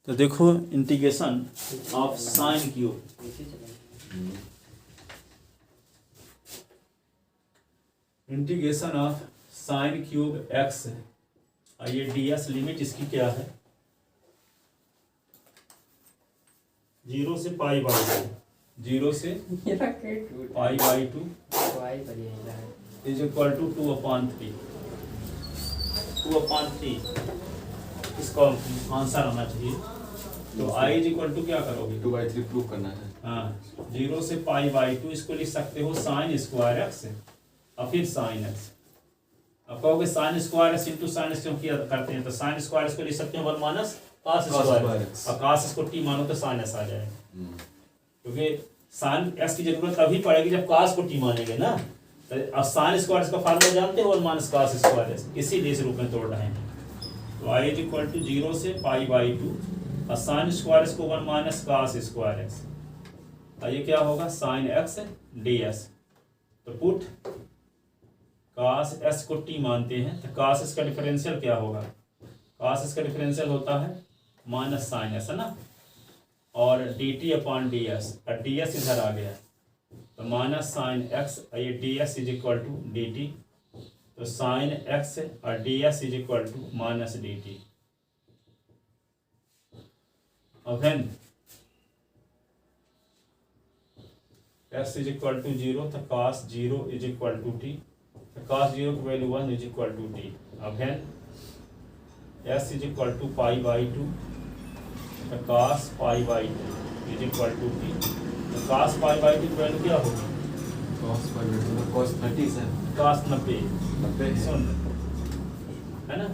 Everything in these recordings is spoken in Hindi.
तो देखो integration of sine cube, integration of sine cube x है। ये ds लिमिट इसकी क्या है, 0 से पाई बाई टू, 0 से pi by two is equal to 2/3, 2/3 इसका आंसर आना चाहिए। तो i इज इक्वल टू क्या करोगे, 2/3 प्रूव करना है। हाँ, 0 से पाई बाई टू इसको लिख सकते हो साइन स्क्वायर एक्स और फिर साइन एक्स। अब कहोगे sine square x into sine x क्यों किया करते हैं, तो साइन स्क्वायर एक्स को लिख सकते हैं 1 माइनस cos स्क्वायर एक्स, और cos इसको t मानो तो साइन एक्स आ जाएगा, क्योंकि साइन एक्स की जरूरत तभी पड़ेगी जब cos को t मानेंगे ना। तो अब साइन स्क्वायर का फार्मूला जानते हो 1 माइनस cos स्क्वायर एक्स, इसीलिए इस रूप में तोड़ रहे हैं। तो i इज इक्वल टू 0 से पाई बाई टू और साइन स्क्वायर एक्स को 1 माइनस cos स्क्वायर एक्स, और ये क्या होगा साइन एक्स ds। तो पुट cos s को t मानते हैं तो cos s का डिफरेंशियल क्या होगा, cos s का डिफरेंशियल होता है माइनस साइन s है ना, और dt अपॉन ds, और ds इधर आ गया तो माइनस साइन x, ये ds is equal to dt, तो साइन x और ds is equal to minus dt। और फिर x इज इक्वल टू 0 तो cos 0 is equal to t, cos 0 की value 1 is equal to t। अब है s is equal to pi by two तो cos pi by two is equal to t, तो cos पाई बाई टू की वैल्यू क्या होगी, cos 30 है, cos 90 90 सुन है ना,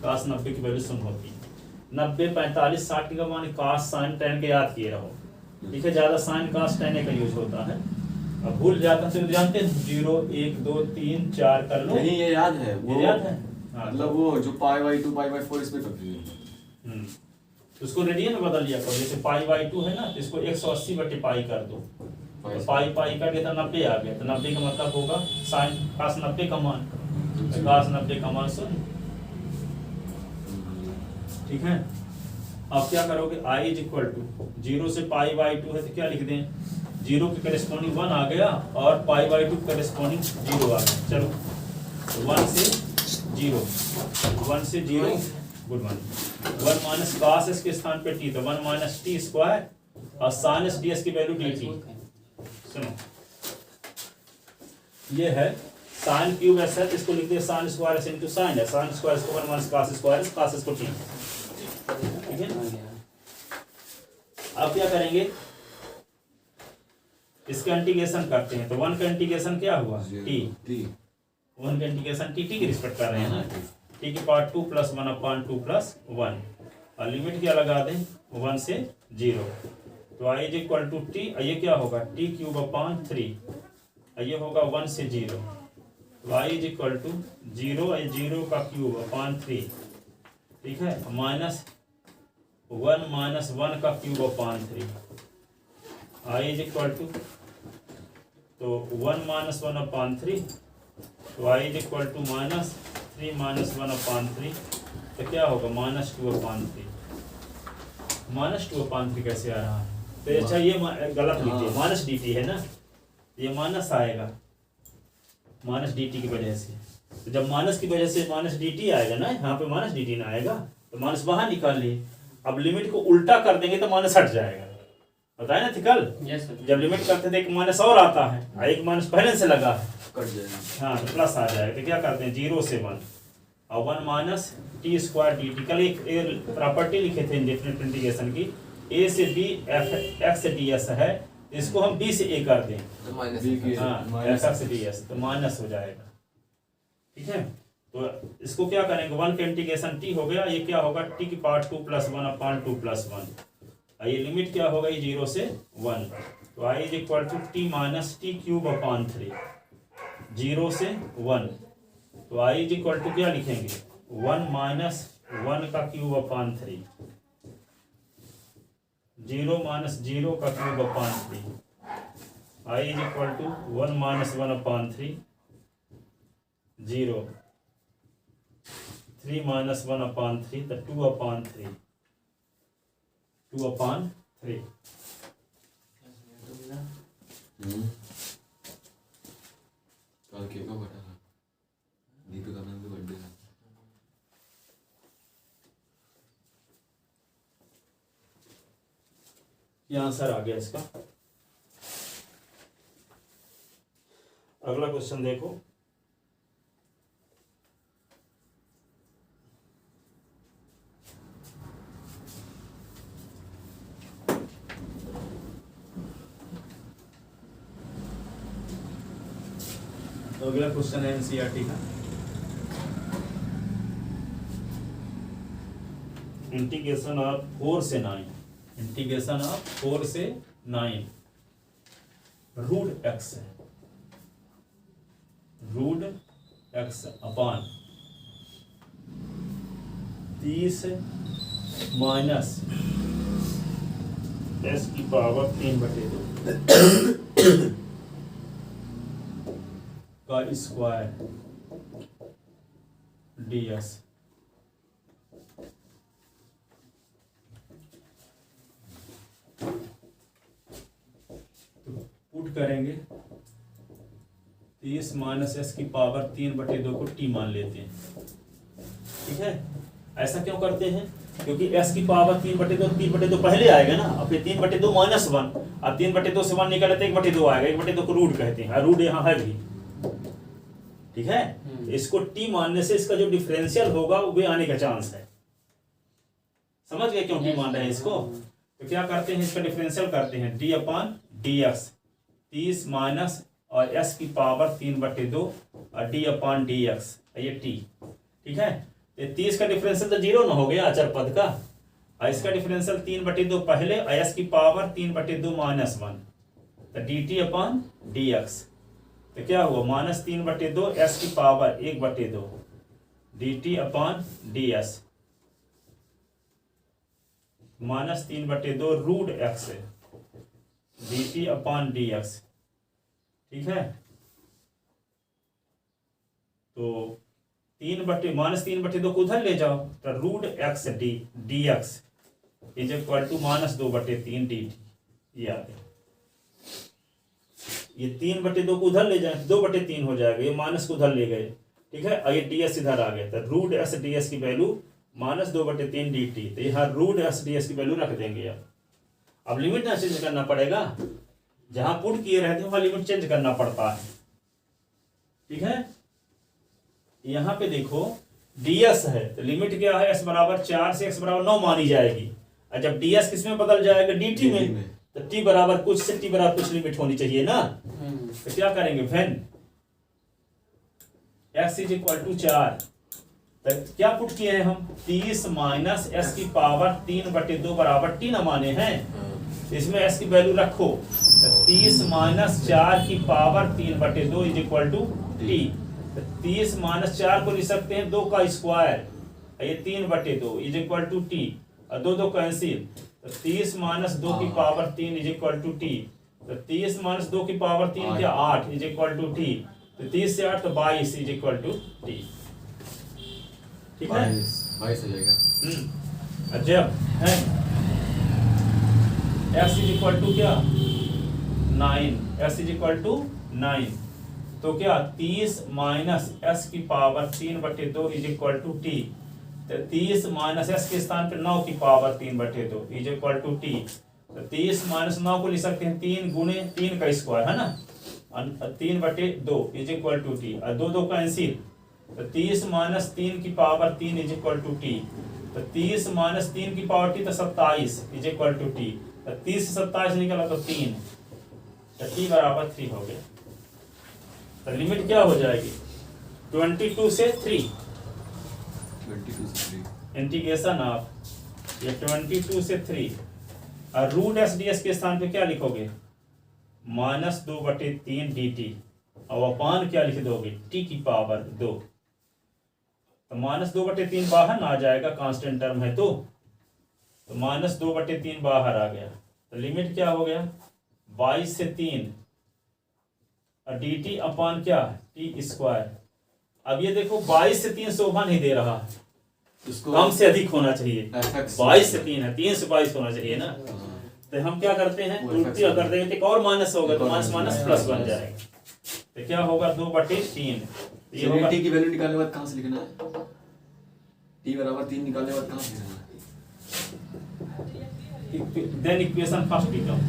cos 90 की वैल्यू सुन होती 90 45 60 का मान cos sin tan के याद किए रहो, ठीक है, ज़्यादा sin cos tan का यूज होता है। अब भूल जाता है तो जानते हैं 0 1 2 3 4 कर लो, नहीं ये याद है, वो ये याद है, हाँ, मतलब वो जो पाई/2 पाई/4 इसमें कंफ्यूजन। तो उसको रेडियन में बदल लिया करो, जैसे पाई/2 है ना तो इसको 180 बटे पाई कर दो, तो पाई कर दिया तो 90 आ गया, तो 90 का मतलब होगा साइन cos 90 का मान, तो cos 90 का मान सुन, ठीक है। अब क्या करोगे i इज इक्वल टू 0 से पाई/2 है तो क्या लिख दें, 0 के करेस्पॉन्डिंग 1 आ गया और पाई/2 के करेस्पॉन्डिंग 0 आ गया। चलो तो 1 से 0 good morning, 1 minus cos s के स्थान पे t, तो 1 माइनस t स्क्वायर और sin s ds की वैल्यू dt। सुनो ये है साइन क्यूब s है, इसको लिख दिया sin square s into sine है, sin स्क्वायर s को 1 minus cos square s, cos s को t, ठीक है। अब क्या करेंगे, इसका इंटीग्रेशन करते हैं, तो 1 का इंटीग्रेशन क्या हुआ t, 1 का इंटीग्रेशन t की रिस्पेक्ट कर रहे हैं ना, t की पावर 2 + 1/2 + 1, और लिमिट क्या लगा दें 1 से 0, तो i is equal to t, ये क्या होगा t³/3, ये होगा 1 से 0, तो i इज इक्वल टू 0 का क्यूब अपॉन 3, ठीक है, माइनस 1 माइनस 1 का cube upon 3, i is equal to तो 1 माइनस 1/3, तो i is equal to minus 3 minus 1/3, तो क्या होगा -2/3, -2/3 कैसे आ रहा है, तो अच्छा ये गलत लिखिए, माइनस dt है ना, ये माइनस आएगा माइनस dt की वजह से, तो जब माइनस की वजह से माइनस dt आएगा ना, यहाँ पे माइनस dt ना आएगा तो माइनस बाहर निकाल लिए। अब लिमिट को उल्टा कर देंगे तो माइनस हट जाएगा, बताए ना थी कल, जब लिमिट करते थे एक माइनस और आता है, एक माइनस पहले से लगा है, कट जाएगा, हाँ तो प्लस आ जाएगा, तो क्या करते हैं 0 से 1 और 1 माइनस t स्क्वायर dt। कल एक प्रॉपर्टी लिखे थे इंडेफिनिट इंटीग्रेशन की, a से b f(x) ds है, इसको हम b से a कर दें तो माइनस हाँ f(x) ds, तो माइनस हो जाएगा, ठीक है। तो इसको क्या करेंगे, 1 का इंटीग्रेशन t हो गया, ये क्या होगा t की पावर 2 + 1/2 + 1, ये लिमिट क्या होगा, ये 0 से 1, तो i is equal to t minus t³/3, 0 से 1, तो i इज इक्वल टू क्या लिखेंगे 1 माइनस 1 का क्यूब/3, 0 माइनस 0 का क्यूब/3, i is equal to 1 minus 1/3, 0 3 minus 1/3 तो 2/3, 2/3। कल केक का बटा था दीपिका मैम का बर्थडे था। ये आंसर आ गया इसका। अगला क्वेश्चन देखो, तो अगला क्वेश्चन है एनसीईआरटी का। इंटीग्रेशन ऑफ 4 से 9, इंटीग्रेशन ऑफ 4 से 9 रूट एक्स है, root x upon 30 minus s की पावर 3/2 का स्क्वायर ds। तो पुट करेंगे 30 माइनस एस की पावर 3/2 को t मान लेते हैं, ठीक है। ऐसा क्यों करते हैं? क्योंकि s की पावर 3/2 पहले आएगा ना, और फिर 3/2 माइनस 1, अब 3/2 से 1 निकाले तो 1/2 आएगा, 1/2 को रूट कहते हैं, रूट यहाँ है भी, ठीक है। इसको t मानने से इसका जो डिफरेंशियल होगा वो भी आने का चांस है। समझ गए क्यों t मान रहे हैं इसको? तो क्या करते हैं, इसका डिफरेंशियल करते हैं d/dx 30 माइनस और s की पावर 3/2 और d/dx ये t, ठीक है। ये 30 का डिफरेंशियल तो 0 ना हो गया अचर पद का, और इसका डिफरेंशियल 3/2 पहले और s की पावर 3/2 माइनस 1, तो dt/dx तो क्या हुआ -3/2 s की power 1/2 dt/ds -3/2 root x dt/dx, ठीक है। तो -3/2 को उधर ले जाओ तो root x dx is equal to -2/3 dt, ये आ गया। ये 3/2 को उधर ले जाए 2/3 हो जाएगा, ये माइनस को उधर ले गए, ठीक है। और ये ds इधर आ गया, तो रूट s ds की वैल्यू -2/3 dt, तो यहाँ रूट s ds की वैल्यू रख देंगे। अब लिमिट ना चेंज करना पड़ेगा, जहां पुट किए रहते हैं वहां लिमिट चेंज करना पड़ता है, ठीक है। यहाँ पे देखो ds है तो लिमिट क्या है, s बराबर 4 से x बराबर 9 मानी जाएगी, और जब ds किस में बदल जाएगा, dt में, तो t बराबर कुछ से t बराबर कुछ लिमिट होनी चाहिए ना। तो क्या करेंगे, when x is equal to 4, तो क्या पुट किए हैं हम, 30 माइनस एस की पावर 3/2 बराबर t न माने हैं, इसमें s की वैल्यू रखो, तो 30 माइनस 4 की power 3/2 is equal to t। 30 minus 4 को लिख सकते हैं 2 का स्क्वायर, ये 3/2 इज इक्वल टू t, और 2 कैंसिल, तो 30 माइनस 2 की power 3 is equal to t, तो 30 माइनस 2 की पावर 3 क्या 8 इज इक्वल टू t, तो 30 से 8 तो 22 इज इक्वल टू t, ठीक है। 22 हो जाएगा। जब है x इज इक्वल टू क्या 9, x इज इक्वल टू 9, तो क्या 30 माइनस s की power 3/2 is equal to t, तो 30 माइनस s के स्थान पर 9 की power 3/2 is equal to t, तो 30 माइनस 9 को लिख सकते हैं 3 गुणे 3 का स्क्वायर है ना, 3/2 इज इक्वल टू t, और 2 कैंसिल, तो 30 माइनस 3 की power 3 is equal to t, तो 30 माइनस 3 की पावर t तो 27 इज इक्वल टू t, तो 30 से 27 निकला तो 3, तो t बराबर 3 हो गया। तो लिमिट क्या हो जाएगी, 22 से 3, 22 से 3 इंटीग्रेशन ऑफ ये 22 से 3, और रूट एस डी एस के स्थान पे क्या लिखोगे, -2/3 dt, और अपान क्या लिख दोगे, t की पावर 2, तो -2/3 बाहर ना आ जाएगा, कांस्टेंट टर्म है तो -2/3 बाहर आ गया, तो लिमिट क्या हो गया 22 से 3, और dt अपान क्या t स्क्वायर। अब ये देखो 22 से 3 शोभा नहीं दे रहा, इसको कम से अधिक होना चाहिए। FX 22 से 3 है, 3 से 22 होना चाहिए ना। हाँ, तो हम क्या करते हैं, वो उल्टी FX कर देंगे तो एक और माइनस होगा, तो माइनस माइनस प्लस बन जाएगा। तो क्या होगा 2/3, ये होगा टी की वैल्यू निकालने के बाद कहाँ से लिखना है? टी बराबर 3 निकालने के बाद कहाँ से लिखना है? देन इक्वेशन फर्स्ट बिकम,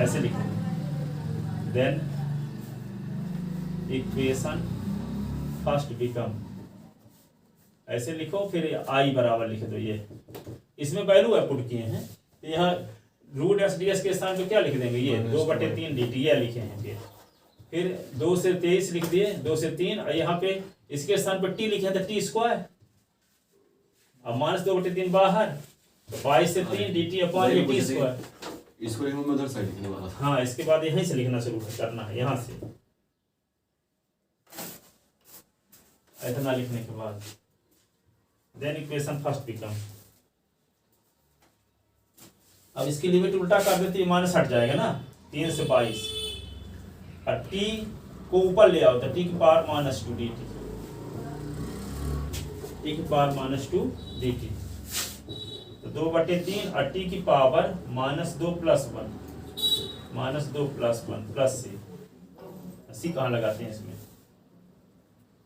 ऐसे लिखो, देन इक्वेशन फर्स्ट बिकम, ऐसे लिखो। फिर आई बराबर लिख दो। ये इसमें वैल्यू है पुट किए हैं, तो यहाँ रूट एस डी एस के स्थान पे क्या लिख देंगे, ये 2/3 dt ये लिखे हैं। फिर 2 से 23 लिख दिए, 2 से 3, और यहाँ पे इसके स्थान पर टी लिखे तो टी स्क्वायर, अब माइनस 2/3 बाहर, तो 22 से 3 dt अपॉन ये टी स्क्वायर। इसको लेकिन मैं उधर साइड लिखने वाला था। हाँ, इसके बाद यहीं से लिखना शुरू करना है, यहाँ से इतना लिखने के बाद देन इक्वेशन फर्स्ट बिकम। अब इसकी लिमिट उल्टा कर देती है, माइनस हट जाएगा ना, 3 से 22, और टी को ऊपर ले आओ तो टी की पावर -2 dt, टी की पावर -2 dt, तो 2/3 और टी की पावर -2 + 1, -2 + 1 प्लस सी कहाँ लगाते हैं इसमें।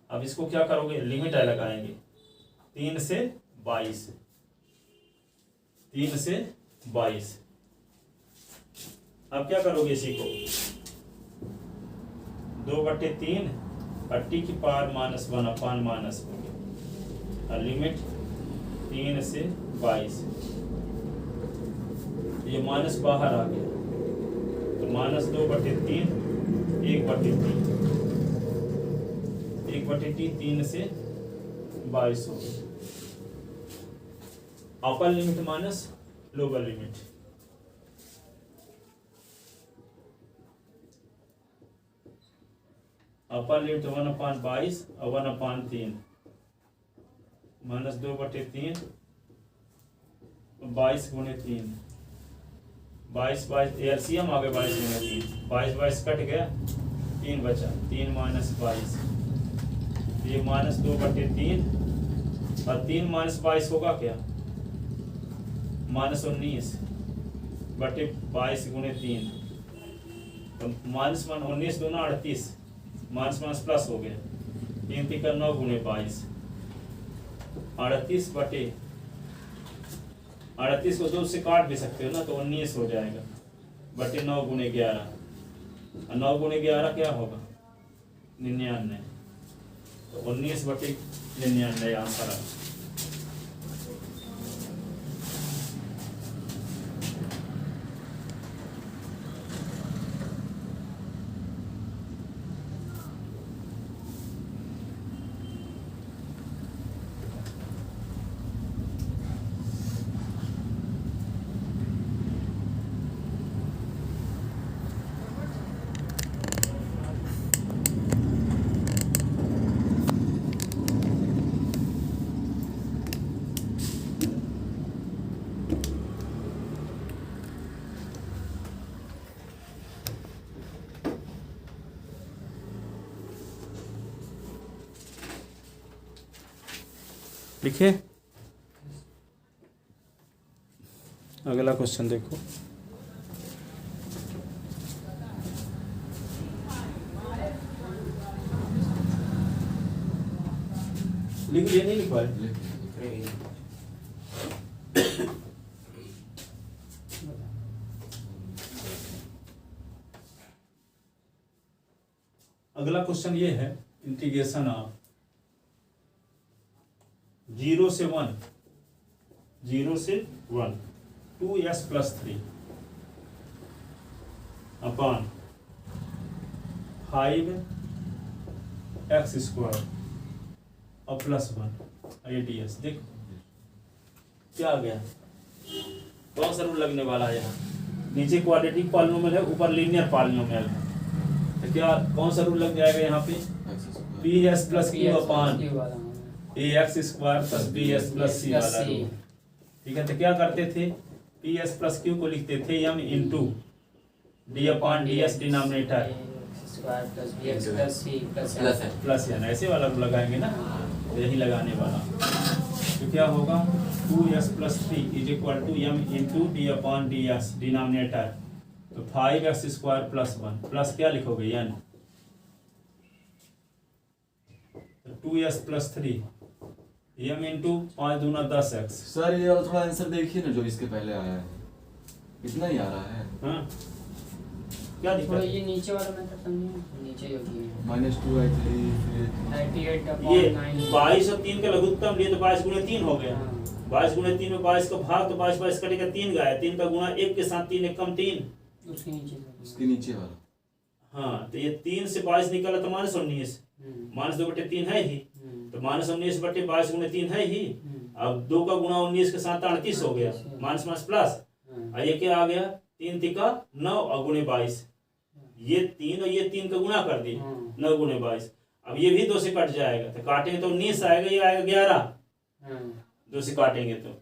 अब इसको क्या करोगे, लिमिट लगाएंगे 3 से 22, 3 से 22। अब क्या करोगे इसी को, 2/3 और टी की पावर -1 अपान -1, और लिमिट 3 से 22, ये माइनस बाहर आ गया, तो -2/3 1/3, 1/3 3 से 22 हो गया। Upper limit minus lower limit, upper limit 1/22 और 1/3, -2/3 22 × 3, 22 एलसीएम आ गया, 22 × 3, 22 कट गया, 3 बचा, 3 - 22, ये -2/3 और 3 - 22 होगा क्या, -19/22 × 3, तो -19 दूना 38, माइनस प्लस हो गया, 3 × 9 × 22, 38 को 2 से काट भी सकते हो ना, तो 19 हो जाएगा, बटे 9 × 11, और 9 × 11 क्या होगा 99, तो 19/99 आंसर है। लिखिए, अगला क्वेश्चन देखो, लिख लिए नहीं लिख पाए, अगला क्वेश्चन ये है, इंटीग्रेशन ऑफ 0 से 1, 2s + 3 अपान 5x² और +1 ADS। देखो क्या आ गया, कौन सा रूल लगने वाला है यहाँ, नीचे क्वाड्रेटिक पॉलिनोमियल है, ऊपर लीनियर पॉलिनोमियल है, तो क्या कौन सा रूल लग जाएगा यहाँ पे, PS + Q अपान AX² + BS + C वाला रूल। ठीक है, तो क्या करते थे, PS + Q को लिखते थे m × D/ds denominator plus n, ऐसे वाला रूल लगाएंगे ना, तो यही लगाने वाला। तो क्या होगा 2s plus 3 is equal to m into d upon d s denominator, तो 5x स्क्वायर प्लस 1 प्लस क्या लिखोगे n, तो 2s प्लस 3 m इंटू 5 दूना 10x। सर ये वाला थोड़ा आंसर देखिए ना जो इसके पहले आया है, इतना ही आ रहा है। हाँ क्या थोड़ा दिक्कत, ये नीचे वाला मैं तो समझे, नीचे ही होती है -2i3 फिर 98 ये अपॉन 9। 22 और 3 का लघुत्तम लिए तो 22 गुणे 3 हो गया, हाँ। 22 गुणे 3 में 22 का भाग, तो 22 कटेगा 3 गया, 3 का गुणा 1 के साथ 3 1 कम 3। उसके नीचे उसके नीचे वाला। हाँ तो ये 3 से 22 निकला तो -19, -2/3 है ही, तो -19/22 गुणे 3 है ही। अब 2 का गुणा 19 के साथ 38 हो गया, माइनस माइनस प्लस, और ये क्या आ गया 3 तिका 9 और गुणे 22, ये 3 और ये 3 का गुणा कर दी 9 गुणे 22। अब ये भी 2 से कट जाएगा, तो काटेंगे तो 19 आएगा, ये आएगा 11, 2 से काटेंगे तो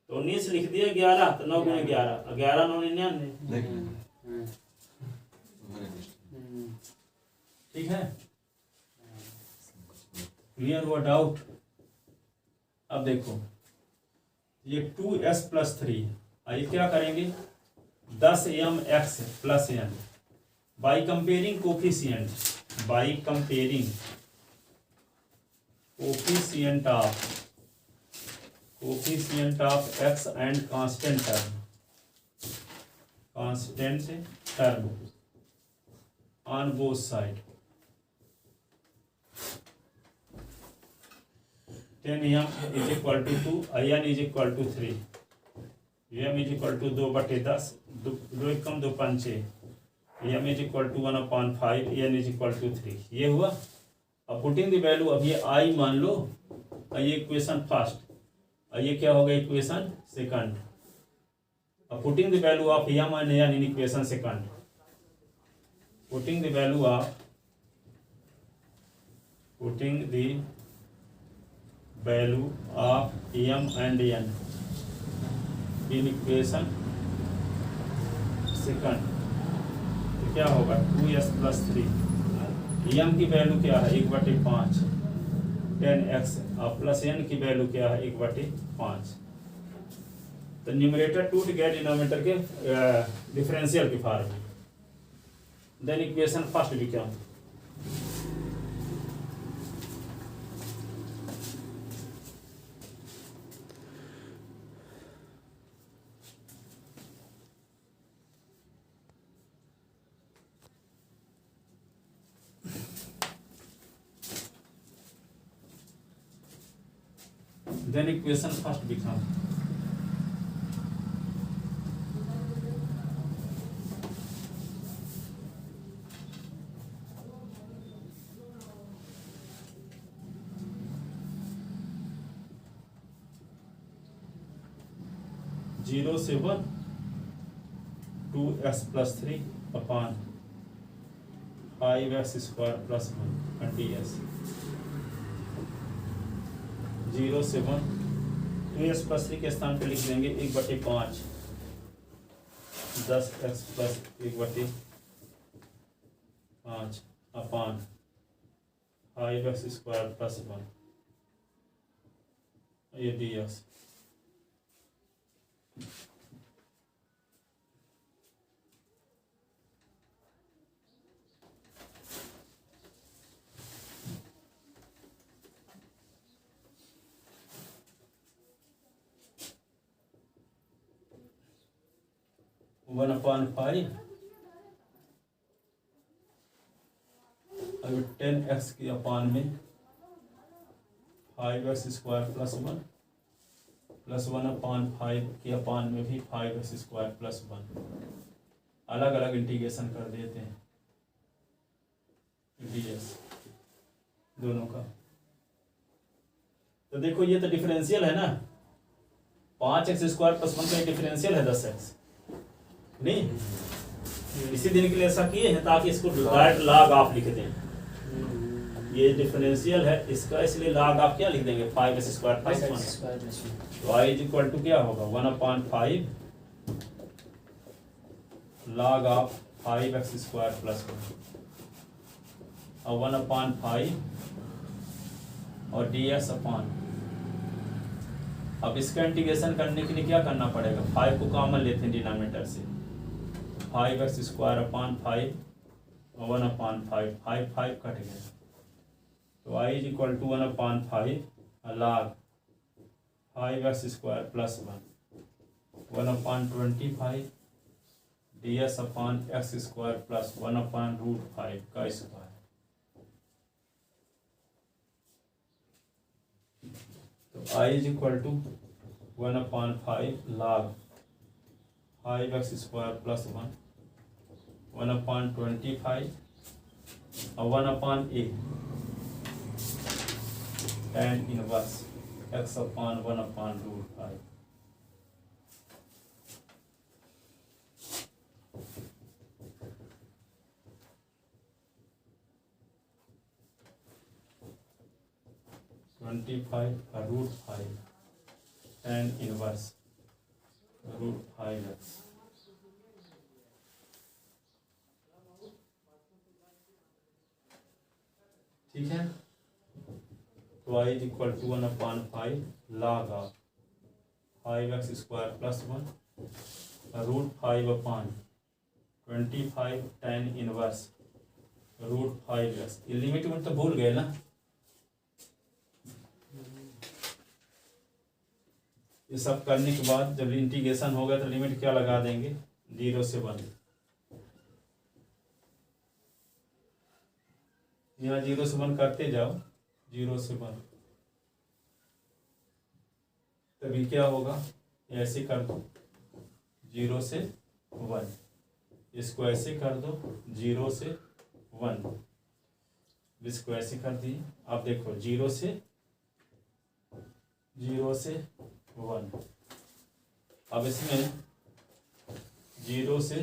19 लिख दिया, 11 तो 9 गुणे 11, 11 9 99। देख लें। ठीक है, क्लियर हुआ डाउट। अब देखो ये 2s प्लस 3, आइए क्या करेंगे 10mx plus n by comparing coefficient, by comparing coefficient of x and constant term on both side. 10m is equal to 2, n is equal to 3, m is equal to 2/10, 2 कम 2 पंचे, m is equal to 1/5, n is equal to 3। ये हुआ। अब पुटिंग द वैल्यू, अब ये i मान लो, और ये इक्वेशन फर्स्ट, और ये क्या होगा इक्वेशन सेकंड। अब putting the value of m and n in equation second, putting the value of m and n in equation second, तो क्या होगा 2s प्लस 3, m की वैल्यू क्या है 1/5 10x, और प्लस n की वैल्यू क्या है 1/5। तो न्यूमरेटर टूट गया डिनोमिनेटर के डिफरेंशियल के फॉर्म में, then equation first become then equation first become zero से 1 2s plus 3 upon 5x square plus 1 ds, 0 से 1 2s प्लस 3 के स्थान पे लिख देंगे 1/5 10x plus 1/5 upon 5x square plus 1, ये dx। वन अपॉन 5 अब 10x की अपान में 5x स्क्वायर प्लस 1 प्लस 1/5 की अपान में भी 5x स्क्वायर प्लस 1, अलग अलग इंटीग्रेशन कर देते हैं ds दोनों का। तो देखो ये तो डिफरेंशियल है ना, 5x स्क्वायर प्लस 1 का डिफरेंशियल है 10x, नहीं इसी दिन के लिए ऐसा किए हैं ताकि इसको डायरेक्ट log ऑफ लिख दें, ये डिफरेंशियल है इसका, इसलिए log ऑफ क्या लिख देंगे 5x स्क्वायर प्लस 1, तो i इज इक्वल टू क्या होगा 1/5 log of 5x square plus 1 और 1/5 और ds अपॉन अब इसका इंटीग्रेशन करने के लिए क्या करना पड़ेगा, 5 को कॉमन लेते हैं डिनोमिनेटर से, 5x स्क्वायर अपॉन 5 और 1/5, 5 कट गया, तो I is equal to 1/5 log 5x square plus 1/25 ds upon x square plus 1/√5 का स्क्वायर। तो I is equal to 1/5 log 5x square plus 1/25 और 1/a tan inverse x upon 1/√5। √5 tan inverse √5x। ठीक है, तो I is equal to 1/5 log of 5x square plus 1/5/25 tan inverse √5x। ये लिमिट में तो भूल गए ना, ये सब करने के बाद जब इंटीग्रेशन होगा तो लिमिट क्या लगा देंगे, 0 से 1। यहाँ 0 से 1 करते जाओ, 0 से 1, तभी क्या होगा, ऐसे कर दो 0 से 1, इसको ऐसे कर दो 0 से 1, इसको ऐसे कर दिए। अब देखो 0 से 1, अब इसमें 0 से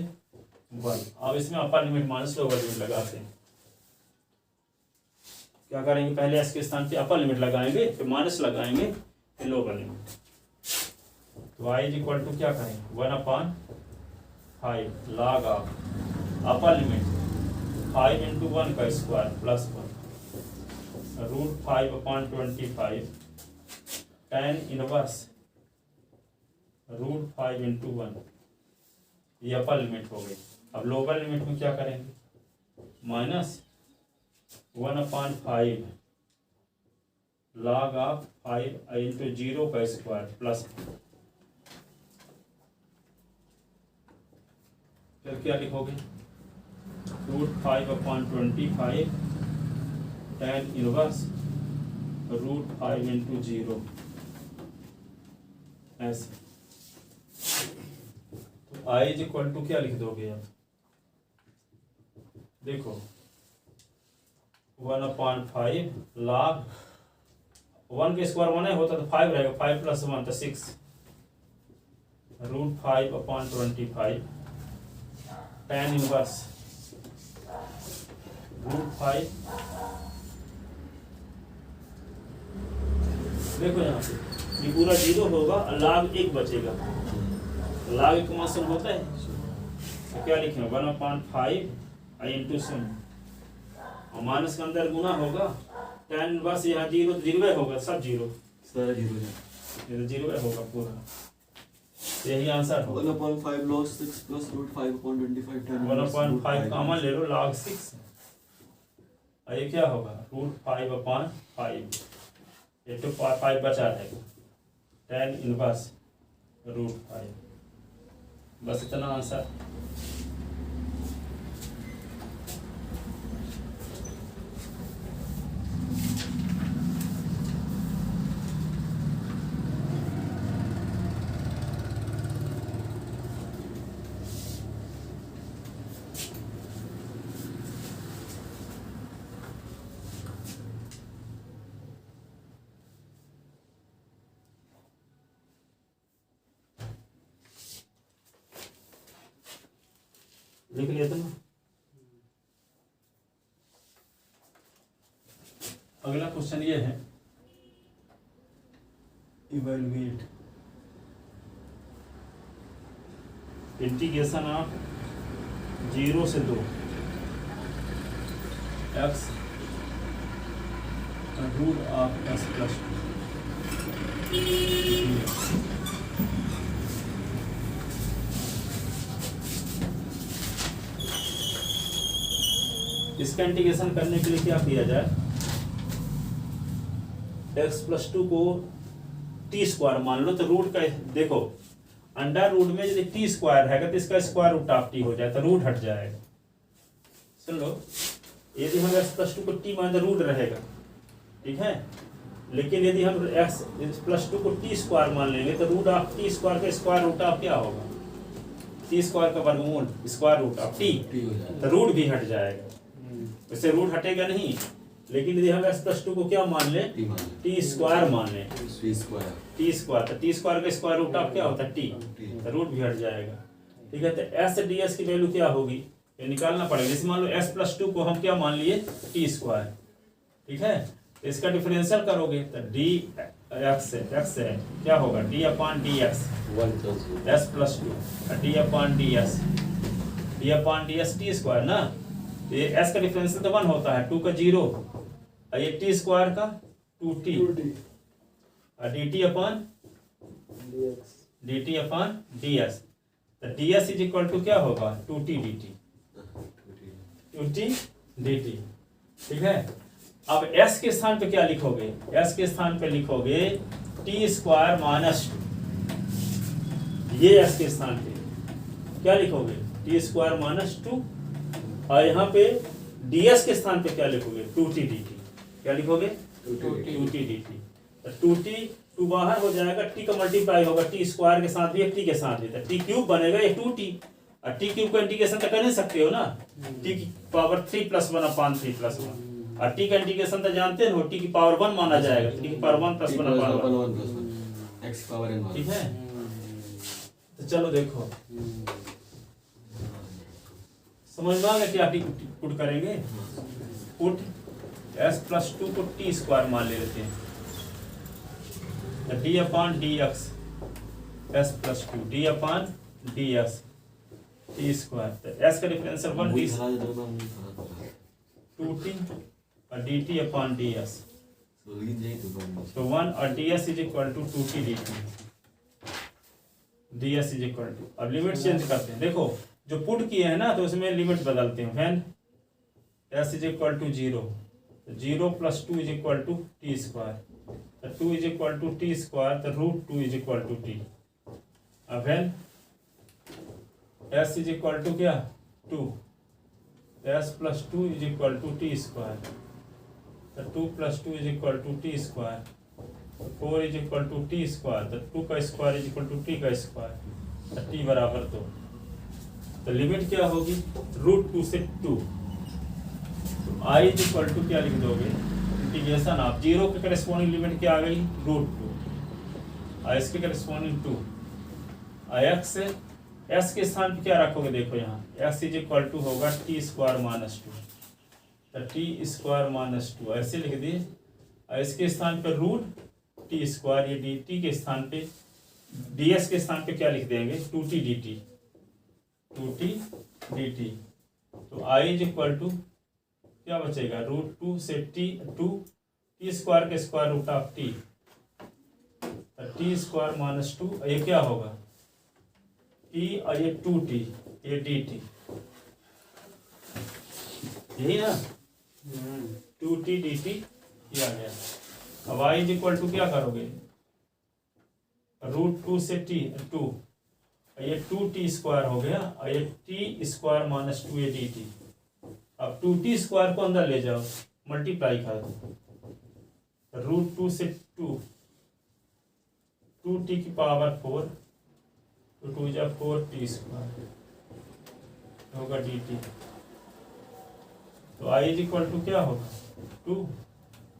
1, अब इसमें upper limit minus lower limit लगाते हैं। क्या करेंगे, पहले s के स्थान पे अपर लिमिट लगाएंगे, फिर माइनस लगाएंगे, फिर लोअर लिमिट। तो I इज इक्वल टू क्या करेंगे, 1/5 log ऑफ अपर लिमिट 5 × 1 का स्क्वायर प्लस 1 √5/25 tan इनवर्स √5 × 1, ये अपर लिमिट हो गई। अब लोअर लिमिट में क्या करेंगे, माइनस 1/5 log ऑफ 5 × 0 का स्क्वायर प्लस, फिर क्या लिखोगे, √5/25 tan इनवर्स √5 × 0, ऐसे। तो I इज इक्वल टू क्या लिख दोगे आप, देखो 1/5 log 1 के स्क्वायर 1 होता तो 5 रहेगा, 5 + 1 तो 6 √5/25 tan इनवर्स √5। देखो यहाँ पे ये पूरा 0 होगा, log 1 बचेगा, log 1 का मान होता है, तो क्या लिखेंगे 1/5 × सम, और माइनस के अंदर गुना होगा, tan इनवर्स यहाँ 0 0 होगा, सब 0 सारा 0 है, ये तो 0 होगा पूरा, यही आंसर होगा। 1/5 log 6 plus √5/25 tan 1/5 कॉमन ले लो, log 6, और ये क्या होगा √5/5, ये तो 5 बचा रहेगा, tan इनवर्स √5। बस इतना आंसर। लिख लिया था ना। अगला क्वेश्चन ये है, इवैल्यूएट इंटीग्रेशन ऑफ 0 से 2 x √(x + 2) इसका इंटीग्रेशन करने के लिए क्या किया जाए, x+2 को टी स्क्वायर मान लो, तो रूट का देखो अंडर रूट में यदि टी स्क्वायर है तो इसका स्क्वायर रूट ऑफ टी हो जाए तो रूट हट जाएगा। सुन लो, यदि हम x+2 को टी मान रूट रहेगा, ठीक है, लेकिन यदि हम x+2 को टी स्क्वायर मान लेंगे तो रूट ऑफ टी स्क्वायर का स्क्वायर रूट ऑफ क्या होगा, टी स्क्वायर का वर्गमूल स्क्वायर रूट ऑफ टी, तो रूट भी हट जाएगा। वैसे रूट हटेगा नहीं, लेकिन यदि हम x+2 को क्या मान लें, टी स्क्वायर मान लें, टी स्क्वायर, तो टी स्क्वायर का स्क्वायर रूट ऑफ क्या होता है टी, तो रूट भी हट जाएगा। ठीक है, तो एस डी एस की वैल्यू क्या होगी, ये निकालना पड़ेगा। जैसे मान लो x+2 को हम क्या मान लिए, टी स्क्वायर, ठीक है, तो इसका डिफरेंशियल करोगे तो डी एक्स है क्या होगा, D upon d x s+2 d upon d S T square ना, तो ये s का डिफरेंशियल तो 1 होता है, 2 का 0, और ये टी स्क्वायर का 2t, और dt अपॉन ds, तो ds इज इक्वल टू क्या होगा, 2t dt। ठीक है, अब s के स्थान पे क्या लिखोगे, s के स्थान पे लिखोगे टी स्क्वायर माइनस 2, ये s के स्थान पे क्या लिखोगे, टी स्क्वायर माइनस 2, और यहाँ पे ds के स्थान पे क्या लिखोगे, 2t dt, क्या लिखोगे 2t dt, तो 2t 2 बाहर हो जाएगा, t का मल्टीप्लाई होगा टी स्क्वायर के साथ भी, t के साथ भी, तो टी क्यूब बनेगा ये 2t, और टी क्यूब का इंटीग्रेशन तो कर नहीं सकते हो ना, t की पावर 3 + 1 अपॉन 3 + 1, और टी का इंटीग्रेशन तो जानते हो, टी की पावर 1 माना जाएगा, टी की power 1 + 1 upon 1, x power n, ठीक है। तो चलो देखो समझ में आ गया क्या पुट करेंगे, पुट s+2 को टी स्क्वायर मान लेते हैं, d upon d x s+2 d upon d x t square, तो s का डिफरेंशियल 1 डी 2t और dt अपॉन ds, तो 1 और ds is equal to 2t dt, ds is equal to, अब लिमिट चेंज करते हैं, देखो जो पुट किए हैं ना तो उसमें लिमिट बदलते हैं, fan s is equal to 0, 0 + 2 is equal to T square, तो 2 is equal to T square, तो √2 इज इक्वल टू टी, अब fan s is equal to क्या 2, s+2 is equal to T square, तो 2 + 2 is equal to T square, 4 is equal to T square, तो 2 का square is equal to T का स्क्वायर, तो टी बराबर 2, तो लिमिट क्या होगी, √2 से 2, तो i इज इक्वल टू क्या लिख दोगे, इंटीग्रेशन ऑफ 0 के करस्पॉन्डिंग लिमिट क्या आ गई, √2, और इसके करस्पॉन्डिंग 2, x से s के स्थान पे क्या रखोगे, देखो यहाँ s इज इक्वल टू होगा टी स्क्वायर माइनस 2, तो टी स्क्वायर माइनस 2 ऐसे लिख दिए, और इसके स्थान पे √t स्क्वायर, ये dt के स्थान पे ds के स्थान पे क्या लिख देंगे, 2t dt, तो i इज इक्वल टू क्या बचेगा, √2 से टी स्क्वायर के square root of t, t square minus 2, ये क्या होगा टी, और ये 2t, ये dt, यही ना 2t dt किया गया। अब i इज इक्वल टू क्या करोगे, √2 से टी 2, ये 2t स्क्वायर हो गया, और ये टी स्क्वायर माइनस 2 ये dt, अब 2t स्क्वायर को अंदर ले जाओ, मल्टीप्लाई कर दो, √2 से 2t की पावर 4, तो 2 जा 4t स्क्वायर होगा dt, तो i इज इक्वल टू क्या होगा 2,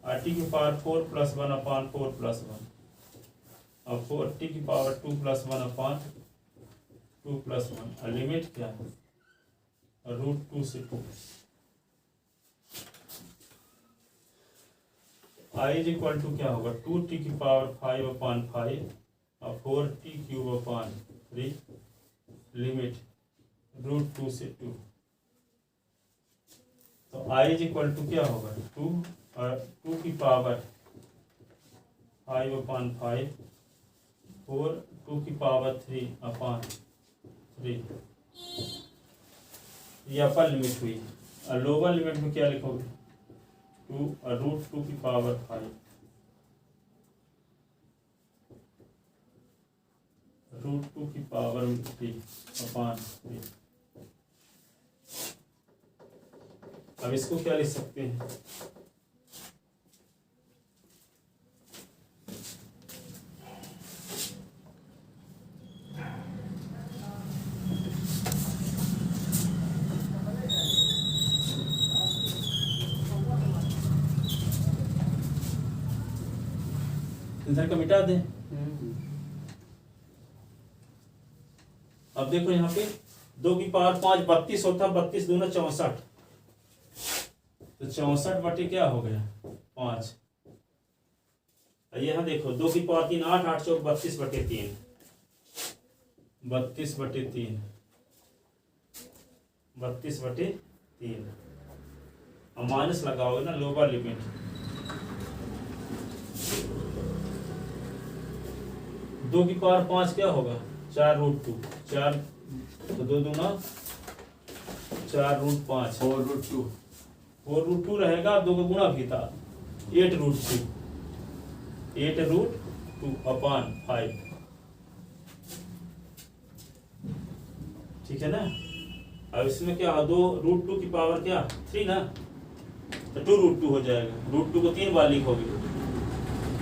और t की पावर 4 + 1 अपॉन 4 + 1, और 4t की पावर 2 + 1 अपॉन 2 + 1, और लिमिट क्या है, √2 से 2, i इज इक्वल टू क्या होगा 2t की पावर 5 अपॉन 5, और 4t³ अपॉन 3, लिमिट √2 से 2, तो i इज इक्वल टू क्या होगा 2, और 2 की पावर 5/5 4 2^3/3 ये अपर लिमिट हुई। और लोअर लिमिट में क्या लिखोगे? 2√2^5 √2^3/3। अब इसको क्या लिख सकते हैं? इधर का मिटा दें। अब देखो यहाँ पे 2^5 32 होता, 32 दूना 64, तो 64 बटे क्या हो गया 5। यहाँ देखो 2^3 8 8 चौक 32/3 32/3 32/3। अब माइनस लगाओगे ना लोअर लिमिट, 2^5 क्या होगा 4√2 4 तो 2 दूना 4√5 4√2 4√2 रहेगा। 2 का गुणा भी था 8√2 8√2/5। ठीक है ना। अब इसमें क्या 2√2 की पावर क्या 3 ना, तो 2√2 हो जाएगा। √2 को 3 बार लिखोगे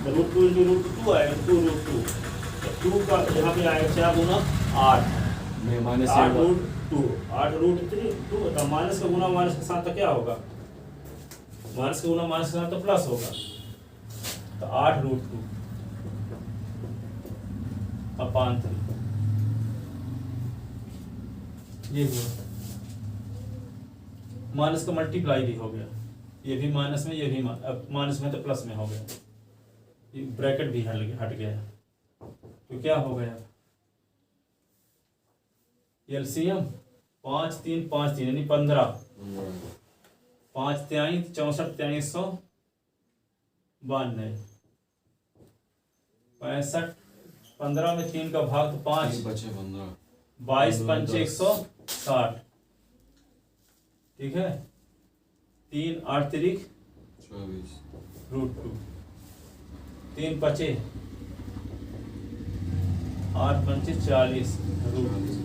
तो √2 × √2 आएगा 2√2। 2 का यहाँ पे आएगा 4 गुना 8 में -8 8√2 8√3 2 तो माइनस का गुना माइनस के साथ तो क्या होगा, माइनस का गुना माइनस के साथ तो प्लस होगा, तो 8√2/3 ये हुआ। माइनस का मल्टीप्लाई भी हो गया, ये भी माइनस में, ये भी माइनस में तो प्लस में हो गया, ये ब्रैकेट भी हट गया। तो क्या हो गया एलसीएम 5 3 5 3 यानी 15 5 3 64 392 65 15 में 3 का भाग तो 5 बचे 15 22 5 160। ठीक है 3 8 3 24 √2 3 बचे 8 5 40 √2।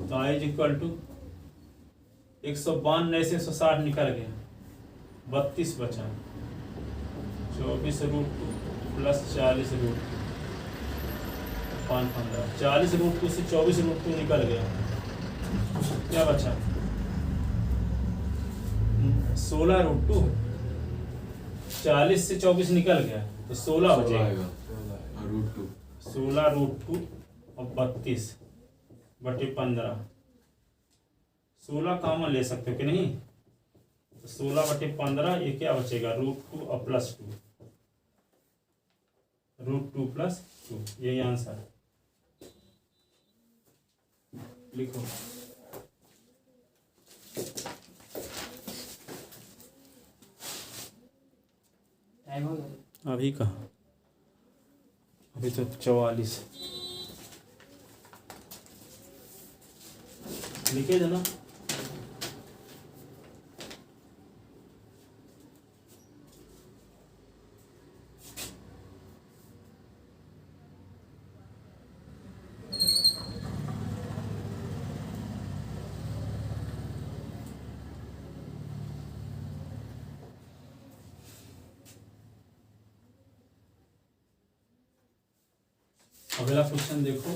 तो आई इज इक्वल टू 192 से 160 निकल गया, 32 बचा, 24√2 प्लस 40√2 15 40√2 से 24√2 निकल गया, क्या बचा 16√2 40 से 24 निकल गया तो 16 बचेगा। √2 16√2 और 32/15 16 कॉमन ले सकते हो कि नहीं, तो 16/15 ये क्या बचेगा √2 और +2 √2 + 2 यही आंसर है। लिखो टाइम हो गया। अभी कहाँ, अभी तो 44 लिखे थे ना। अगला क्वेश्चन देखो,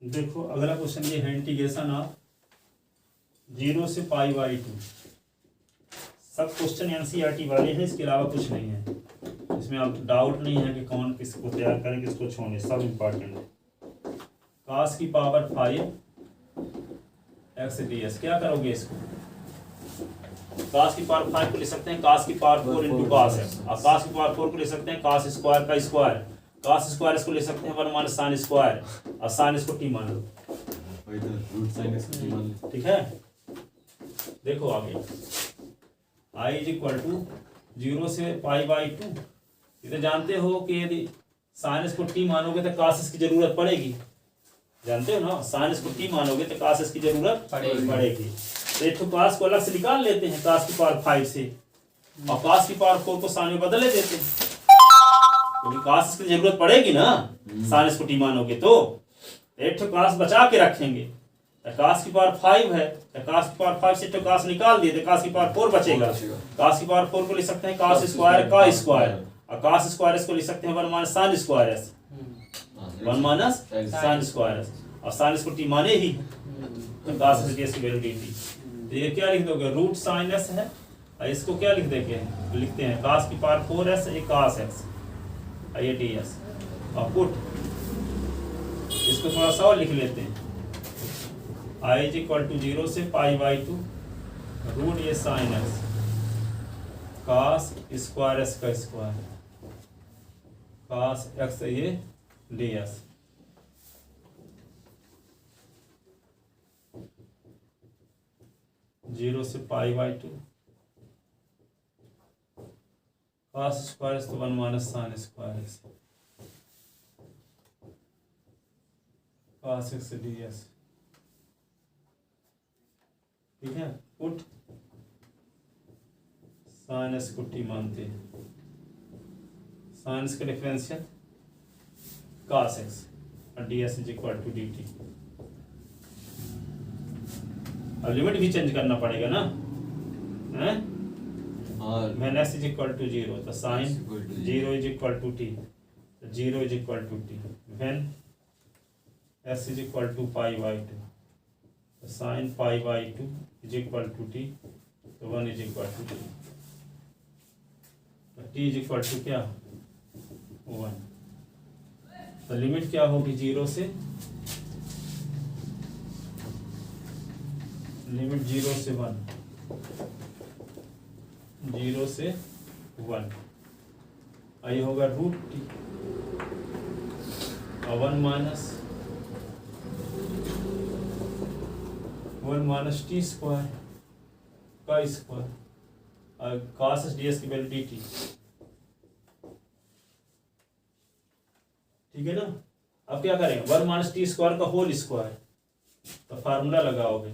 देखो अगला क्वेश्चन ये है इंटीग्रेशन ऑफ 0 से π/2। सब क्वेश्चन एनसीईआरटी वाले हैं, इसके अलावा कुछ नहीं है। इसमें अब डाउट नहीं है कि कौन किसको तैयार करें किसको छोड़े, सब इम्पोर्टेंट है। cos की पावर 5 x ds, क्या करोगे इसको, cos की पावर 5 को ले सकते हैं cos की पावर 4 × cos है, और cos की पावर 4 को ले सकते हैं cos स्क्वायर का स्क्वायर, cos स्क्वायर इसको ले सकते हैं 1 माइनस साइन स्क्वायर, और साइन इसको t मान लो, वही तो रूट साइन एक्स को मान ले। ठीक है। देखो आगे i इज इक्वल टू 0 से पाई बाई 2। ये तो जानते हो कि यदि साइन इसको t मानोगे तो cos की जरूरत पड़ेगी, जानते हो ना, साइन इसको t मानोगे तो cos की जरूरत पड़ेगी। तो एक तो cos को अलग से निकाल लेते हैं cos की पावर 5 से, और cos की पावर 4 को साइन में बदल देते हैं, क्योंकि cos की जरूरत पड़ेगी ना साइन इसको t मानोगे तो। एक तो cos बचा के रखेंगे, तो cos की पावर 5 है, तो cos की पावर 5 से तो cos निकाल दिए तो cos की पावर 4 बचेगा। cos की पावर 4 को लिख सकते हैं cos स्क्वायर का स्क्वायर, और cos स्क्वायर इसको लिख सकते हैं 1 minus sine square S, 1 minus sine square S, और साइन इसको t माने ही, तो cos ds की वैल्यू dt। तो ये क्या लिख दोगे, रूट साइन एस है, और इसको क्या लिख देंगे, लिखते हैं cos की पावर 4s, ये cos x, और ये ds, और पुट इसको थोड़ा सा और लिख लेते हैं, i इज इक्वल टू 0 से पाई बाई 2 रूट ये sine x cos square s का स्क्वायर, cos x ये ds, जीरो से पाई बाई 2 cos स्क्वायर तो 1 minus sine square cos x ds, ठीक है। पुट साइन एस को टी मानते हैं, साइन एस का डिफरेंशियल cos x, और ds is equal to dt। अब लिमिट भी चेंज करना पड़ेगा ना, हैं? When s is equal to 0 तो sine 0 is equal to t, 0 is equal to t, when s is equal to pi by 2 sine pi by 2 is equal to t, तो 1 इज इक्वल टू t, तो t इज इक्वल टू क्या 1। तो लिमिट क्या होगी 0 से, लिमिट 0 से 1, 0 से 1, आई होगा रूट t, और 1 माइनस टी स्क्वायर का स्क्वायर, और cos ds की वैल्यू dt, ठीक है ना। अब क्या करें, 1 माइनस टी स्क्वायर का होल स्क्वायर, तो फार्मूला लगाओगे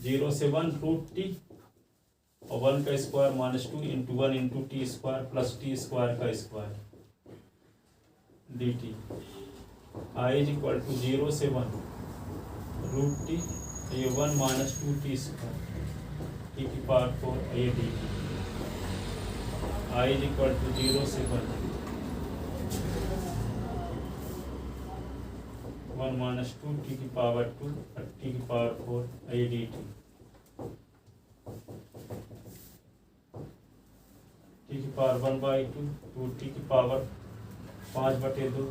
0 से 1 रूट टी, और 1 का square minus 2 into 1 into t square plus t square का square dt, I is equal to 0 से 1 रूट टी, ये 1 माइनस 2 टी स्क्वायर टी की पावर 4, ये dt, I is equal to 0 से 1 माइनस 2 टी की पावर 2 और टी की पावर 4, ये dt, टी की पावर 1 बाई 2, 2 टी की पावर 5/2,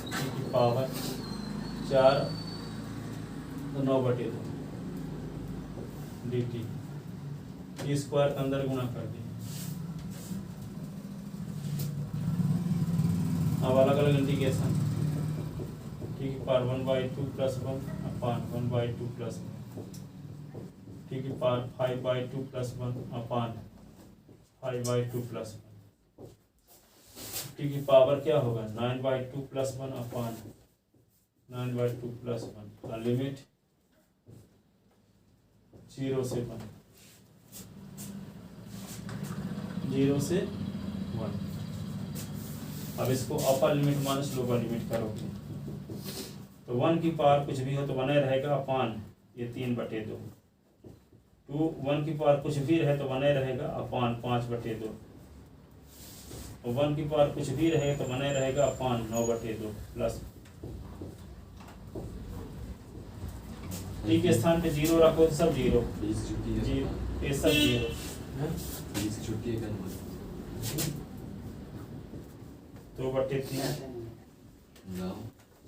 टी की पावर 4, तो 9/2 dt, टी स्क्वायर के अंदर गुना कर दिए। अब अलग अलग इंटीग्रेशन, टी की पावर 1/2 प्लस 1 अपान 1/2 प्लस 1, टी की पावर 5/2 प्लस 1 अपान 5/2 प्लस 1, टी की पावर क्या होगा 9/2 प्लस 1 अपान 9/2 प्लस 1, और लिमिट 0 से 1, 0 से 1। अब इसको upper limit minus lower limit करोगे तो 1 की पावर कुछ भी हो तो बने रहेगा अपान ये 3/2, 1 की पावर कुछ भी रहे तो बने रहेगा अपान 5/2, और 1 की पावर कुछ भी रहे तो बने रहेगा अपान 9/2 प्लस टी के स्थान पे 0 रखो तो सब 0, ये सब 0, छुट्टी है 2/3,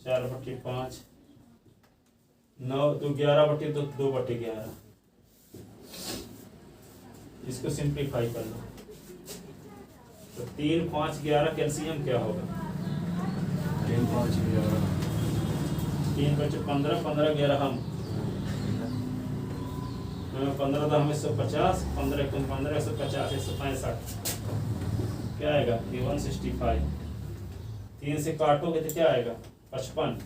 4/5, 9 तो 11/2, 2/11, इसको सिंप्लीफाई कर लो तो 3, 5, 11 कैल्शियम क्या होगा 3 5 11 3 5 15 15 11 हम 15 10 150 15 1 15 150 165 क्या आएगा ये 165। 3 से काटोगे तो क्या आएगा 55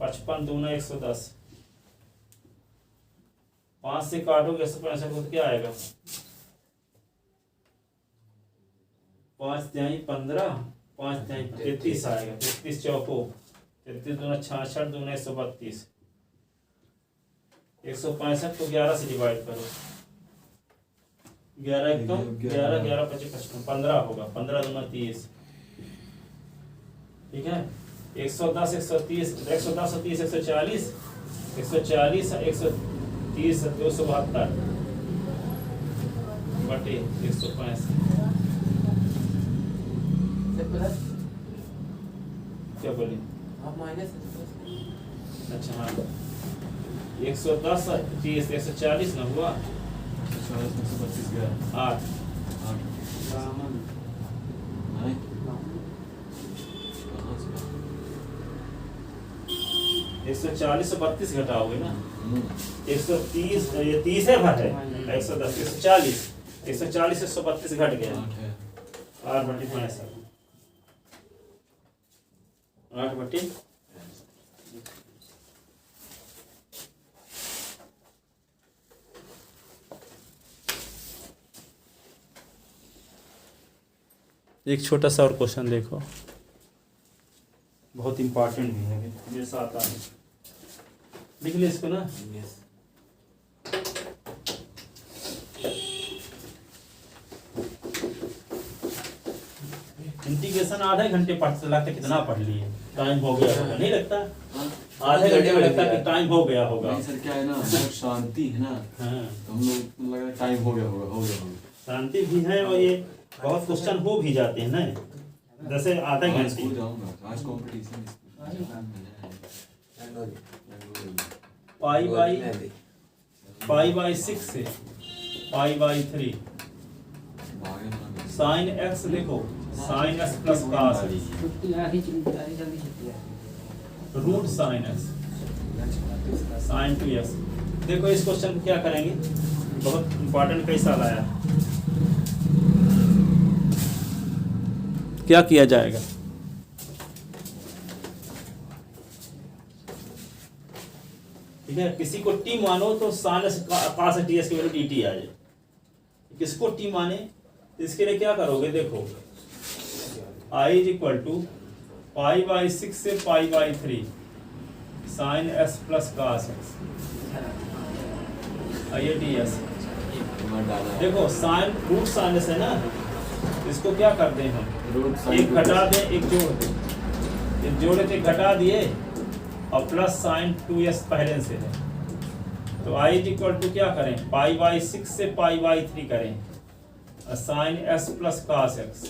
55 दूना 110। 5 से काटोगे 165 को तो क्या आएगा 5 जाई 15 5 जाई 33 आएगा। 33 चौको 33 दूना 66 दूना 132। 165 को 11 से डिवाइड करो 11 एकम 11 11 25 55 15 होगा। 15 दूना 30 ठीक है। 110 130 110 30 140 140 130 272 बटे 165 क्या बोले आप माइनस अच्छा हाँ 110 30 140 ना हुआ 140 132 11 8 8 रामन नहीं कहाँ से 140 से 32 घटाओगे ना 130 ये 30 है भाई 110 140 140 से 132 घट गया 8 है 8 बटे 65 8 बटे एक छोटा सा और क्वेश्चन देखो बहुत इंपॉर्टेंट भी है मेरे साथ आ लिख ले इसको ना। इंटीग्रेशन आधे घंटे पढ़ते लगता कितना पढ़ लिए टाइम हो गया होगा नहीं लगता आधे घंटे में लगता कि टाइम हो गया होगा। नहीं सर क्या है ना बहुत शांति है ना हाँ तो हम लोग लग रहा है टाइम हो गया होगा शांति भी है और ये बहुत क्वेश्चन हो भी जाते हैं ना जैसे आधा आज घंटे स्कूल जाऊंगा आज कंपटीशन पाई बाई 6 से पाई बाई 3 साइन एक्स देखो साइन एक्स प्लस कॉस छुट्टी आधी जल्दी छुट्टी है root sine x sign 2x। देखो इस क्वेश्चन को क्या करेंगे बहुत इंपॉर्टेंट कैसा लाया क्या किया जाएगा ठीक है। किसी को टी मानो तो साइनस कॉस टीएस की वैल्यू dt आ जाए। किसको टी माने तो इसके लिए क्या करोगे देखो I is equal to pi by 6 से pi by 3 sine s plus cos x ये ds। देखो साइन रूट साइनस है ना इसको क्या करते हैं हम एक घटा दें एक जोड़ दें एक जोड़े थे घटा दिए और प्लस साइन 2s पहले से है तो i इज इक्वल टू क्या करें पाई बाई 6 से पाई बाई 3 करें sine s plus cos x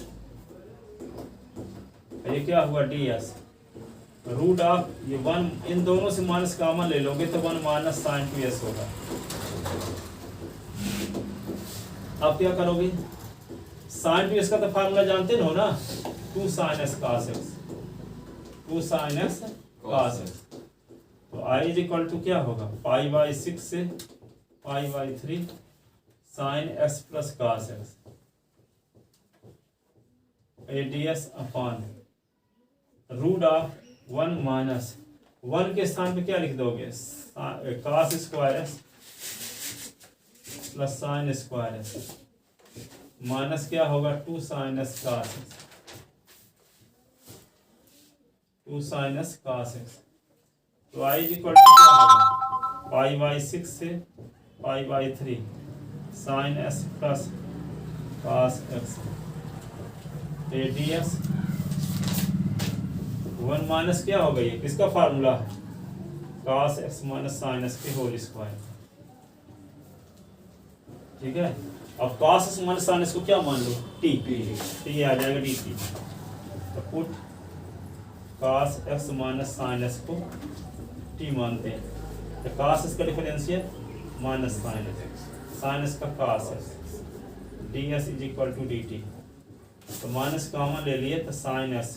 ये क्या हुआ ds रूट ऑफ ये 1 इन दोनों से माइनस कॉमन ले लोगे तो 1 माइनस साइन 2s होगा। आप क्या करोगे साइन 2s का तो फार्मूला जानते हो ना 2 sine s cos x 2 sine x cos x तो i इज इक्वल टू क्या होगा पाई बाई 6 से pi by 3 sine s plus cos x ds upon root of 1 minus 1 के स्थान पे क्या लिख दोगे cos square x plus sine square x minus क्या होगा 2 sine s cos x 2 sine s cos x तो i इज इक्वल टू क्या होगा पाई बाई 6 से pi by 3 sine s plus cos x ds 1 minus क्या होगा ये किसका फार्मूला है cos x minus sine s के होल स्क्वायर। ठीक है अब cos x minus sine s को क्या मान लो t ये आ जाएगा dt तो put cos x minus sine s को t मानते हैं तो cos x का डिफरेंशियल माइनस साइन s का cos x ds is equal to dt तो माइनस कॉमन ले लिए तो sine s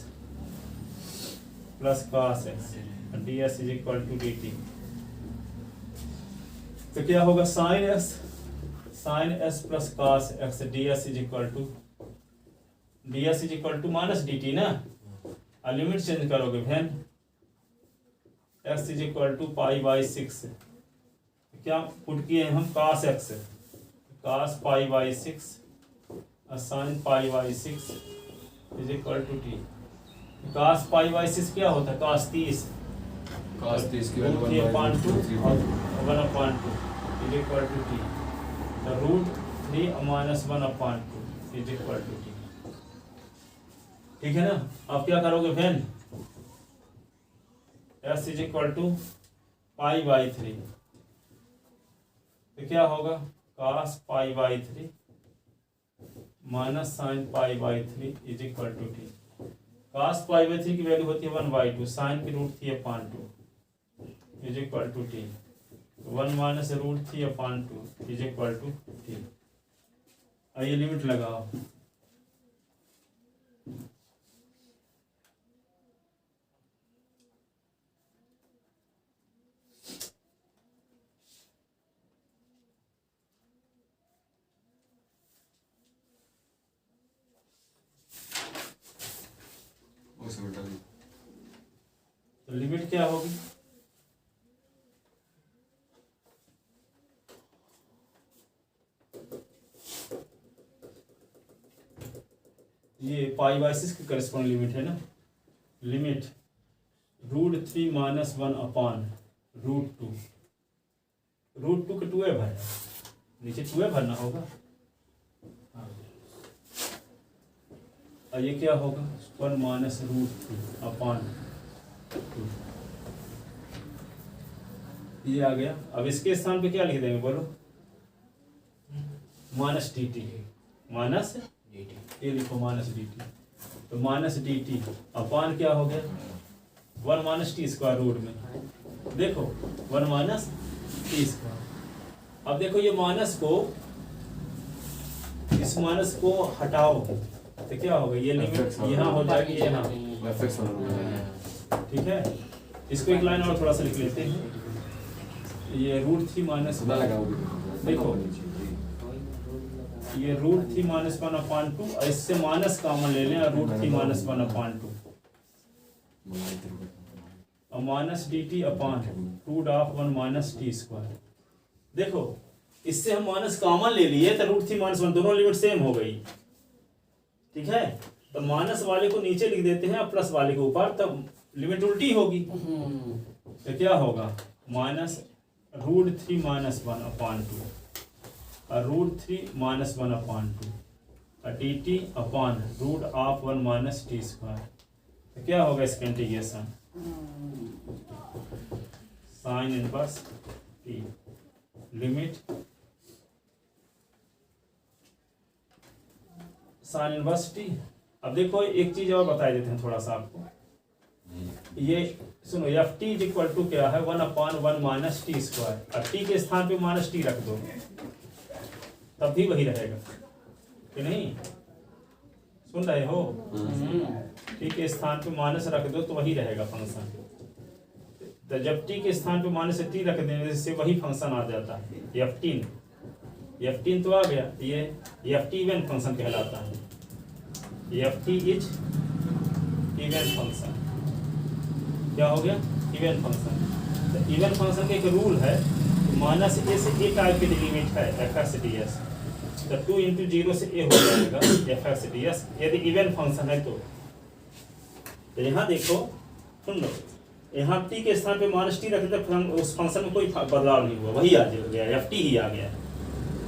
plus cos x ds is equal to dt। तो क्या होगा sin s plus cos x ds is equal to minus dt ना। लिमिट चेंज करोगे when x is equal to pi by 6। क्या पुट किए हम cos x cos pi by 6 sin pi by 6 is equal to t। cos pi by 6 क्या होता है cos 30 cos 30 की रूट वैल्यू 1/2 और 1/2 इज इक्वल टू t। तो root 3 minus 1/2 is equal to t। ठीक है ना। अब क्या करोगे when s is equal to pi by 3। तो क्या होगा cos pi by 3 minus sine pi by 3 is equal to t. cos pi by 3 की वैल्यू होती है 1/2 साइन की root 3/2 is equal to t. 1 minus root 3/2 is equal to t. आइए लिमिट लगाओ। उसे उल्टा दी। तो लिमिट क्या होगी ये पाई बाई 6 की करस्पॉन्ड लिमिट है ना। Limit root 3 minus 1 upon root 2। Root 2 के 2 भर नीचे 2 भरना होगा। हाँ। और ये क्या होगा 1 माइनस रूट 2 अपॉन 2। ये आ गया। अब इसके स्थान पे क्या लिख देंगे बोलो माइनस डी टी। माइनस ये लिखो माइनस डी टी। तो माइनस डी टी अपॉन क्या हो गया 1 माइनस टी स्क्वायर रूट में देखो 1 माइनस टी स्क्वायर। अब देखो ये माइनस को इस माइनस को हटाओ तो क्या होगा ये लिमिट यहाँ हो जाएगी यहाँ। ठीक है। इसको एक लाइन और थोड़ा सा लिख लेते हैं। ये रूट 3 माइनस देखो ये रूट 3 माइनस 1/2 और इससे माइनस कॉमन ले लें और रूट 3 माइनस 1/2 और minus d t upon root of 1 minus t square. देखो इससे हम माइनस कॉमन ले लिए तो रूट 3 माइनस 1 दोनों लिमिट सेम हो गई। ठीक है। तो माइनस वाले को नीचे लिख देते हैं और प्लस वाले को ऊपर, तब लिमिट उल्टी होगी। तो क्या होगा माइनस रूट 3 माइनस 1/2 और रूट 3 माइनस 1/2 और d t upon root of 1 minus t square. तो क्या होगा इसका integration sine inverse t limit sine inverse t. अब देखो एक चीज और बता देते हैं थोड़ा सा आपको। ये सुनो f t is equal to क्या है 1/1 माइनस टी स्क्वायर। और टी के स्थान पे माइनस टी रख दो तब भी वही रहेगा कि नहीं। सुन रहे हो टी के स्थान पे माइनस रख दो तो वही रहेगा फंक्शन। तो जब टी के स्थान पे माइनस टी रख देने से वही फंक्शन आ जाता है एफ टीन तो आ गया। ये एफ टी इवन फंक्शन कहलाता है। F t is even function. क्या हो गया इवन फंक्शन। तो इवन फंक्शन का एक रूल है माइनस ए से ए टाइप की लिमिट है एफ एक्स डी एस। तो 2 × 0 से ए हो जाएगा एफ एक्स डी एस यदि इवन फंक्शन है तो। यहाँ देखो सुन लो यहाँ टी के स्थान पे माइनस टी रखे तो उस फंक्शन में कोई बदलाव नहीं हुआ वही आ गया एफ टी ही आ गया।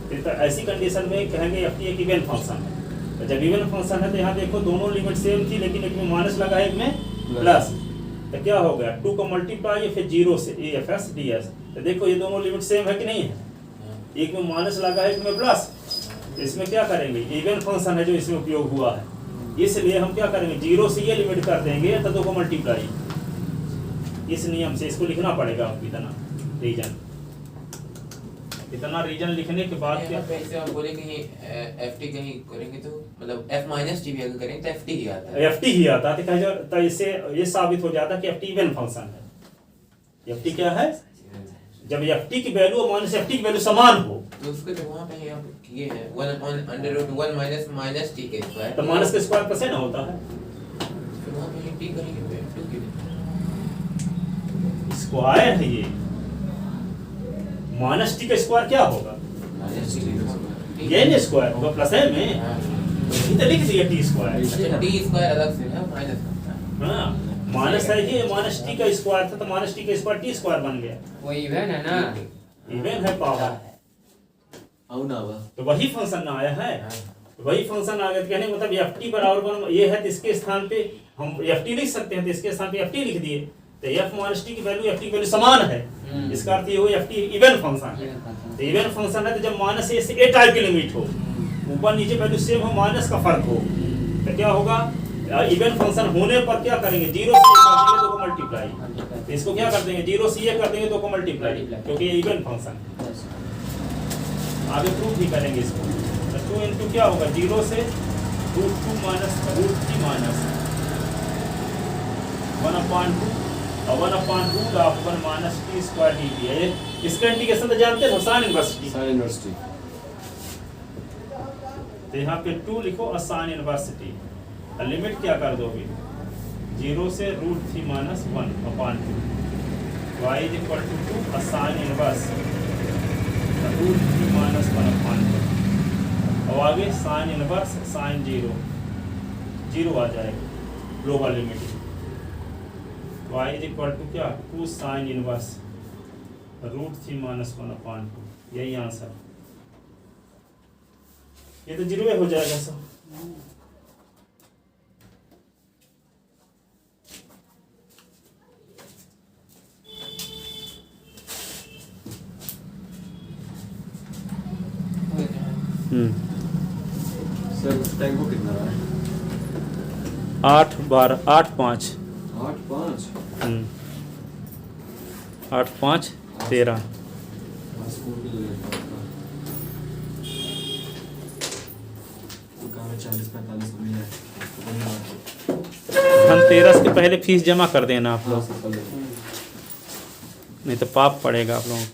फिर तो ऐसी कंडीशन में कहेंगे एफ टी एक इवन फंक्शन है। तो जब इवन फंक्शन है तो यहाँ देखो दोनों लिमिट सेम थी लेकिन एक में माइनस लगा है एक में प्लस। तो क्या हो गया 2 को मल्टीप्लाई फिर 0 से A F S D S. तो देखो ये दोनों लिमिट सेम है कि नहीं है। एक में माइनस लगा है एक में प्लस। तो इसमें क्या करेंगे इवन फंक्शन है जो इसमें उपयोग हुआ है इसलिए हम क्या करेंगे 0 से ये लिमिट कर देंगे तो 2 को मल्टीप्लाई। इस नियम से इसको लिखना पड़ेगा आपकी तरह रीजन। इतना रीजन लिखने के बाद क्या यहाँ पे ऐसे आप बोले कहीं FT कहीं करेंगे तो मतलब F माइनस टी भी अगर करेंगे तो FT ही आता है। FT ही आता है, तो इससे ये साबित हो जाता है कि FT इवन फंक्शन है। FT क्या है? जब FT की वैल्यू और माइनस FT की वैल्यू समान हो तो उसको जब वहाँ पे आप किए हैं 1/√1 माइनस टी के स्क्वायर, तो माइनस के स्क्वायर पर से ना होता है, फिर वहाँ पे टी करेंगे तो F2 के स्क्वायर है ये। माइनस टी का स्क्वायर क्या होगा? माइनस टी ये न स्क्वायर होगा प्लस है में, ये तो लिख दिया टी स्क्वायर। अच्छा टी स्क्वायर अलग से है माइनस का। हाँ माइनस है ये, माइनस टी का स्क्वायर था तो माइनस टी का स्क्वायर टी स्क्वायर बन गया। वो इवन है ना, इवन है पावर, तो वही फंक्शन आया है, वही फंक्शन आ गया। तो कहने का मतलब FT बराबर ये है, तो इसके स्थान पे हम FT लिख सकते हैं, तो इसके स्थान पे FT लिख दिए, तो F माइनस टी की वैल्यू FT की वैल्यू समान है। इसका अर्थ ये हो FT इवन फंक्शन है। तो इवन फंक्शन है तो जब माइनस ए से ए टाइप की लिमिट हो, ऊपर नीचे वैल्यू सेम हो, माइनस का फर्क हो, तो क्या होगा? इवन फंक्शन होने पर क्या करेंगे? 0 से ए कर देंगे, 2 को मल्टीप्लाई। तो इसको क्या कर देंगे? 0 से ए कर देंगे, 2 को मल्टीप्लाई, क्योंकि ये इवन फंक्शन है। आगे प्रूफ भी करेंगे इसको। तो 2 इंटू क्या होगा? 0 से √2 माइनस √3 माइनस 1/2 और 1/√1 minus t square D T है। इसका इंटीग्रेशन तो जानते हो, साइन इनवर्स टी। तो यहाँ पे 2 लिखो साइन इनवर्स टी, लिमिट क्या कर दोगे? 0 से √3 minus 1/2 y is equal to 2 sine inverse √3 minus 1/2 और आगे साइन इनवर्स साइन 0 आ जाएगा lower limit. y is equal to क्या? 2 साइन इनवर्स √3 माइनस 1/2, यही आंसर। ये तो 0 हो जाएगा सब। सर टाइम को कितना रहा है? 8 12 8 5 8 5 8 5 13। स्कूल के लिए काम में 40-45 को मिला है। धनतेरस के पहले फीस जमा कर देना आप लोग, नहीं तो पाप पड़ेगा आप लोगों को।